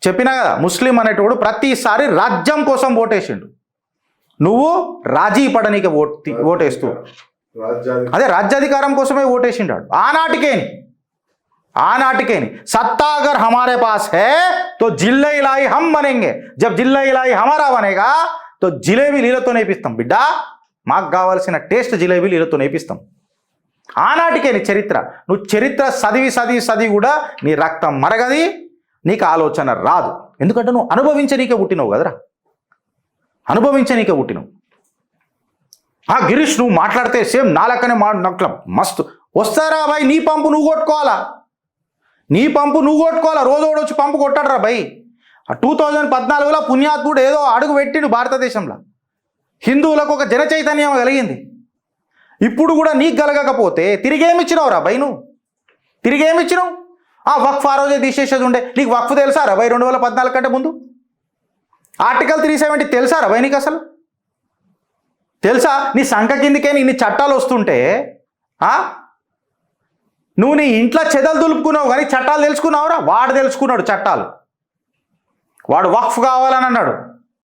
చెప్పినా కదా, ముస్లిం అనేటోడు ప్రతిసారి రాజ్యం కోసం ఓటేసిండు. నువ్వు రాజీ పడనీకి ఓటేస్తూ అదే రాజ్యాధికారం కోసమే ఓటేసిండాడు. ఆనాటికేని सत्ता अगर हमारे पास है तो जिले इलाही हम बनेंगे, जब जिले इलाही हमारा बनेगा तो జిలేబీ నీళ్ళతో నేపిస్తాం బిడ్డ, మాకు కావాల్సిన టేస్ట్ జిలేబీ నీళ్ళతో నేపిస్తాం. ఆనాటికేని చరిత్ర. నువ్వు చరిత్ర చదివి కూడా నీ రక్తం మరగది, నీకు ఆలోచన రాదు. ఎందుకంటే నువ్వు అనుభవించనీకే పుట్టినవు కదరా, అనుభవించనీకే పుట్టినవు. గిరీష్ నువ్వు మాట్లాడితే సేమ్ నాలక్కనే నాకు మస్తు వస్తారా బాయ్, నీ పంపు నువ్వు కొట్టుకోవాలా, రోజు వచ్చి పంపు కొట్టాడరా బాయ్. 2014లో పుణ్యాత్ముడు ఏదో అడుగు పెట్టిండు భారతదేశంలో, హిందువులకు ఒక జన చైతన్యం కలిగింది. ఇప్పుడు కూడా నీకు కలగకపోతే తిరిగేమిచ్చినావురా బాయ్, నువ్వు తిరిగేమిచ్చినావు? వక్ఫ్ ఆ రోజే తీసేసేది ఉండే. నీకు వక్ఫ్ తెలుసారా బాయ్? 2014 కంటే ముందు ఆర్టికల్ 370 తెలుసారా బాయ్ నీకు? అసలు తెలుసా? నీ సంఖ కిందికే ఇన్ని చట్టాలు వస్తుంటే నువ్వు నీ ఇంట్లో చెదలు దులుపుకున్నావు కానీ చట్టాలు తెలుసుకున్నావురా? వాడు తెలుసుకున్నాడు చట్టాలు, వాడు వక్ఫ్ కావాలని అన్నాడు.